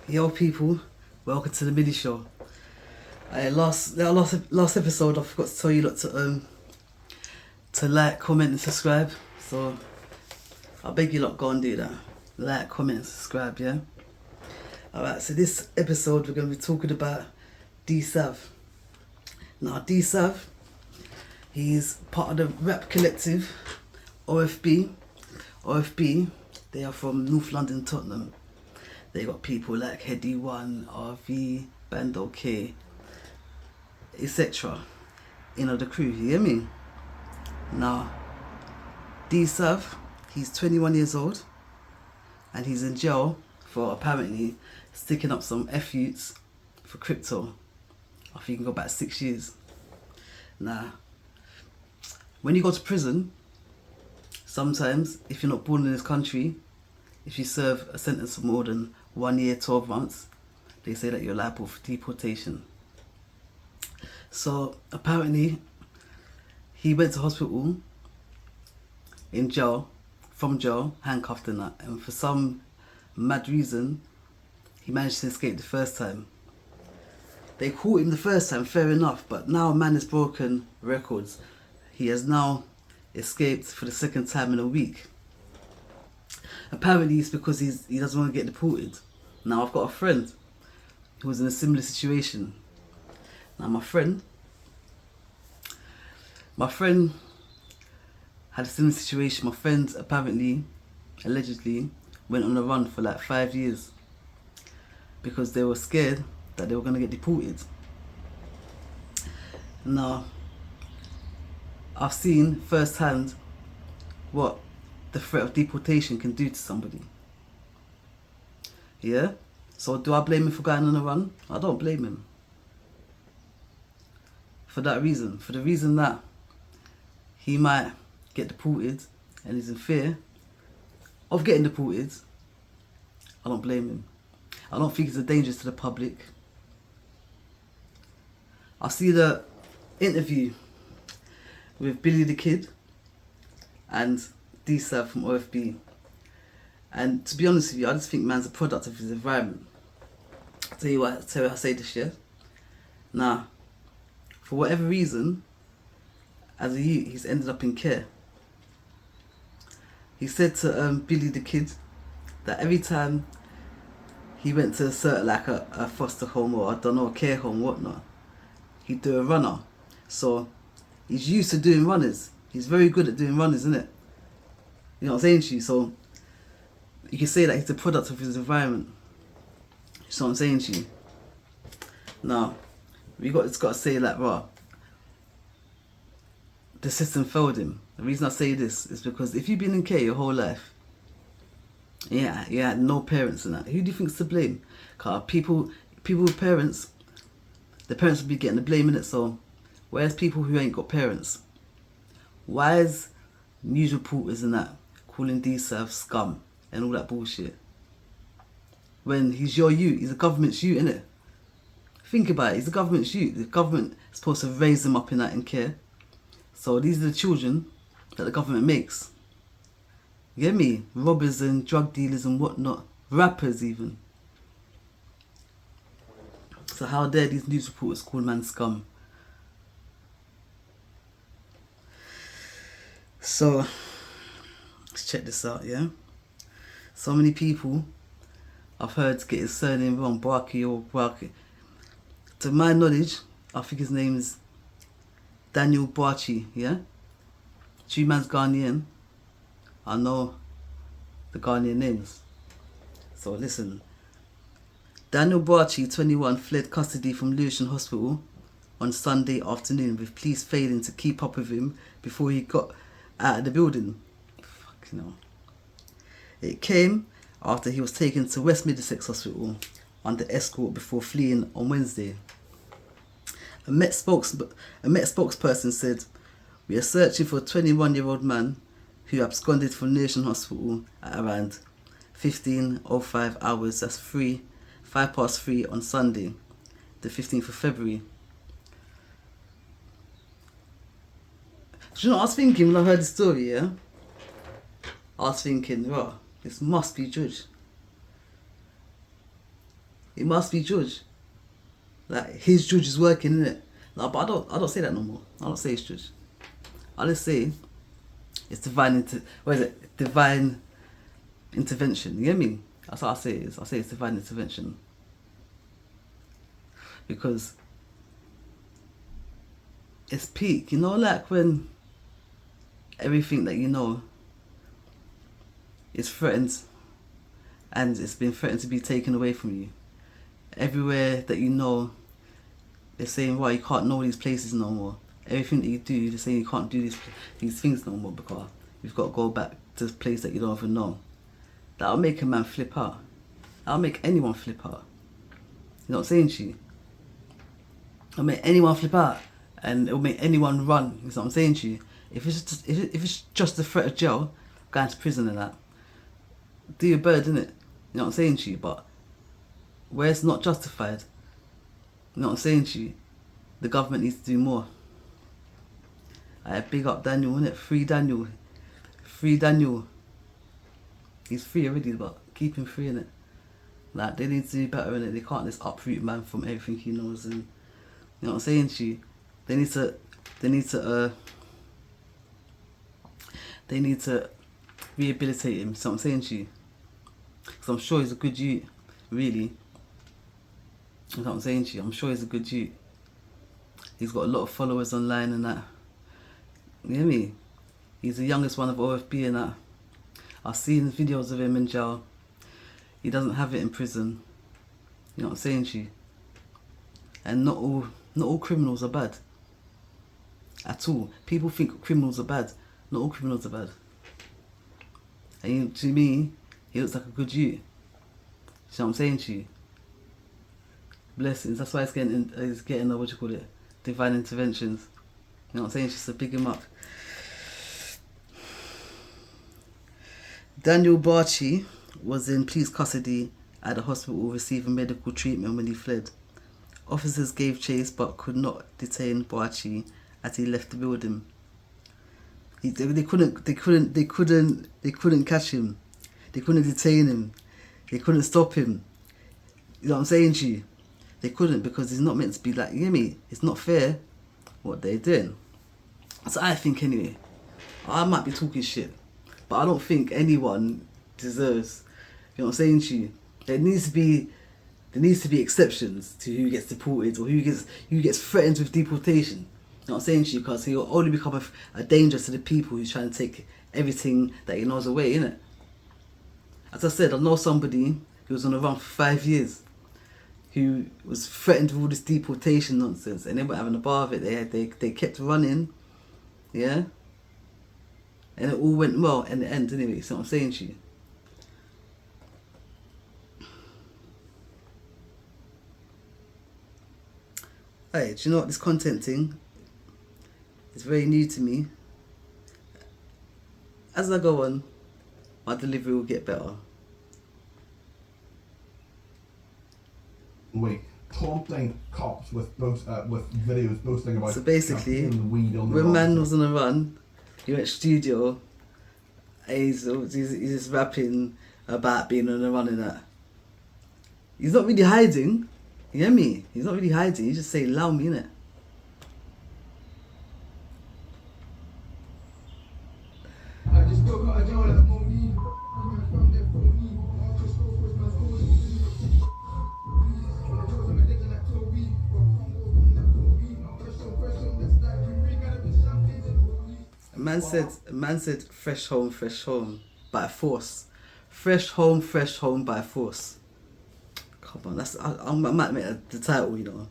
Yo people, welcome to the mini show. Last episode I forgot to tell you lot to like, comment and subscribe. So I beg you lot go and do that. Like, comment and subscribe, yeah? Alright, so this episode we're gonna be talking about DSAV. Now DSAV, he's part of the rap collective OFB. OFB, they are from North London, Tottenham. They got people like Heady One, RV, Bando K, etc. You know, the crew, you hear me? Now, DSAV, he's 21 years old and he's in jail for apparently sticking up some F-youths for crypto. I think he can go back 6 years. Now, when you go to prison, sometimes, if you're not born in this country, if you serve a sentence for more than 1 year, 12 months, they say that you're liable for deportation. So apparently, he went to hospital in jail, from jail, handcuffed and that, and for some mad reason, he managed to escape the first time. They caught him the first time, fair enough, but now man has broken records. He has now escaped for the second time in a week. Apparently it's because he doesn't want to get deported. Now I've got a friend who was in a similar situation. Now my friend had a similar situation. My friend apparently, allegedly, went on a run for like 5 years because they were scared that they were going to get deported. Now, I've seen firsthand what the threat of deportation can do to somebody. Yeah? So do I blame him for going on a run? I don't blame him. For that reason. For the reason that he might get deported and he's in fear of getting deported, I don't blame him. I don't think it's a danger to the public. I see the interview with Billy the Kid and DSAV from OFB, and to be honest with you, I just think man's a product of his environment. I'll tell you why I say this, yeah? Now, for whatever reason, as a youth, he's ended up in care. He said to Billy the Kid that every time he went to a foster home or I don't know, a care home, whatnot, he'd do a runner. So he's used to doing runners. He's very good at doing runners, isn't it? You know what I'm saying to you? So you can say that he's a product of his environment. You know what I'm saying to you? Now, it's got to say like, right, the system failed him. The reason I say this is because if you've been in care your whole life, yeah, you had no parents and that, who do you think's to blame? Cause people with parents, the parents will be getting the blame in it. So whereas people who ain't got parents, why is news reporters and that calling DSAV scum and all that bullshit? When he's your youth, he's a government's youth, innit? Think about it, he's a government's youth. The government is supposed to raise them up in that and care. So these are the children that the government makes. You get me? Robbers and drug dealers and whatnot. Rappers even. So how dare these news reporters call man scum? So, let's check this out, yeah? So many people I've heard get his surname wrong, Barky or Barky. To my knowledge, I think his name is Daniel Barchi, yeah? Two man's Ghanaian. I know the Ghanaian names. So listen. Daniel Barchi, 21, fled custody from Lewisham Hospital on Sunday afternoon with police failing to keep up with him before he got out of the building. Fucking hell. It came after he was taken to West Middlesex Hospital under escort before fleeing on Wednesday. A Met spokesperson said, "We are searching for a 21-year-old man who absconded from Lewisham Hospital at around 15:05 hours, that's 3 on Sunday, the 15th of February. Do you know what I was thinking when I heard the story, yeah? I was thinking, wow, this must be Judge. It must be judge. Like his judge is working, innit? No, but I don't say that no more. I don't say it's judge. I just say it's divine intervention. You get me? That's what I say it is. I say it's divine intervention. Because it's peak, you know, like when everything that you know is threatened and it's been threatened to be taken away from you. Everywhere that you know, they're saying, well, you can't know these places no more. Everything that you do, they're saying you can't do these things no more because you've got to go back to a place that you don't even know. That'll make a man flip out. That'll make anyone flip out. You know what I'm saying to you? It'll make anyone flip out and it'll make anyone run. You know what I'm saying to you? If it's just the threat of jail, going to prison and that, do your bird, innit? You know what I'm saying to you? But where it's not justified, you know what I'm saying to you? The government needs to do more. I big up Daniel, innit? Free Daniel. Free Daniel. He's free already, but keep him free, innit? Like, they need to do better, innit? They can't just uproot man from everything he knows, and you know what I'm saying to you? They need to rehabilitate him. So I'm saying to you, because I'm sure he's a good youth, really. That's what I'm saying to you. I'm sure he's a good youth. He's got a lot of followers online and that. You hear me? He's the youngest one of OFB and that. I've seen videos of him in jail. He doesn't have it in prison. You know what I'm saying to you? And not all criminals are bad. At all. People think criminals are bad. Not all criminals are bad. And to me, he looks like a good youth. You know what I'm saying to you? Blessings. That's why he's getting what you call it? Divine interventions. You know what I'm saying? Just to big him up. Daniel Barchi was in police custody at the hospital receiving medical treatment when he fled. Officers gave chase but could not detain Barchi as he left the building. They couldn't catch him. They couldn't detain him. They couldn't stop him. You know what I'm saying to you? They couldn't, because he's not meant to be like, you hear me? It's not fair what they're doing. That's what I think anyway. I might be talking shit, but I don't think anyone deserves, you know what I'm saying to you? There needs to be exceptions to who gets deported or who gets threatened with deportation. You know what I'm saying to you? Because he'll only become a danger to the people who's trying to take everything that he knows away, innit? As I said, I know somebody who was on the run for 5 years, who was threatened with all this deportation nonsense, and they weren't having a bar of it. They kept running, yeah? And it all went well in the end anyway, you know what I'm saying to you? Hey, do you know what, this content thing is very new to me. As I go on, my delivery will get better. Week taunting cops with videos boasting about. So basically, weed on the when man was on the run, he went studio. He's just rapping about being on the run and that. He's not really hiding. You hear me? He's not really hiding. He's just saying, "Allow me," innit? I just broke out a jail like Moni. Man said, fresh home, by force. Fresh home by force. Come on, I might make the title, you know.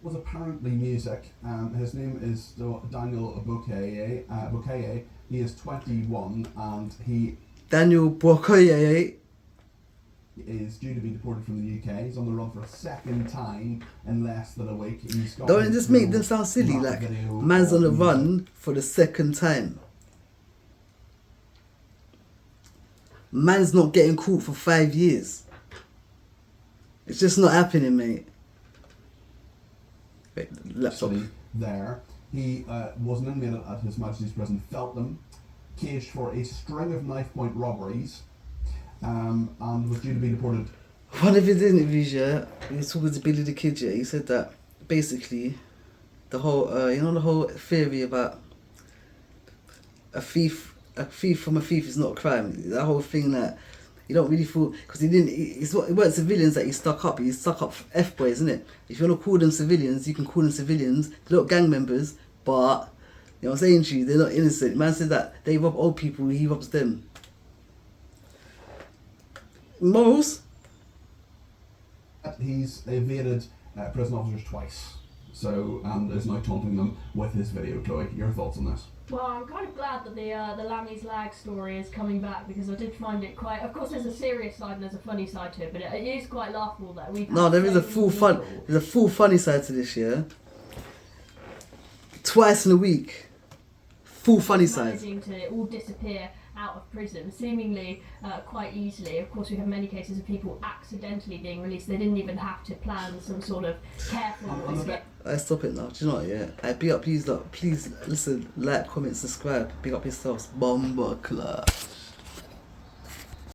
Was apparently music. His name is Daniel Bokeye. He is 21 and he Daniel Bokeye is due to be deported from the UK. He's on the run for a second time in less than a week. Don't it just make them sound silly? Like, man's on the run for the second time. Man's not getting caught for 5 years. It's just not happening, mate. Wait, laptop. There. He was an inmate at His Majesty's Prison, Feltham, caged for a string of knife point robberies, and was due to be deported one of his interviews, yeah, he was talking to Billy the Kid, yeah, he said that basically the whole, the whole theory about a thief from a thief is not a crime. That whole thing that you don't really feel, because it weren't civilians that he stuck up. He stuck up F-boys, isn't it? If you want to call them civilians, you can call them civilians. They're not gang members, but you know what I'm saying to you, they're not innocent. Man said that they rob old people, he robs them. Morals? He's evaded prison officers twice, so and is now taunting them with his video. Chloe, your thoughts on this? Well, I'm kind of glad that the Lammy's Lag story is coming back, because I did find it quite. Of course, there's a serious side and there's a funny side to it, but it is quite laughable that we've. No, there is a full fun. There's a full funny side to this, yeah. Twice in a week, full funny side. Managing to all disappear out of prison, seemingly quite easily. Of course, we have many cases of people accidentally being released. They didn't even have to plan some sort of careful escape. I stop it now. Do you know what? Yeah, I big up. Please listen, like, comment, subscribe. Big up yourselves. Bomba Club.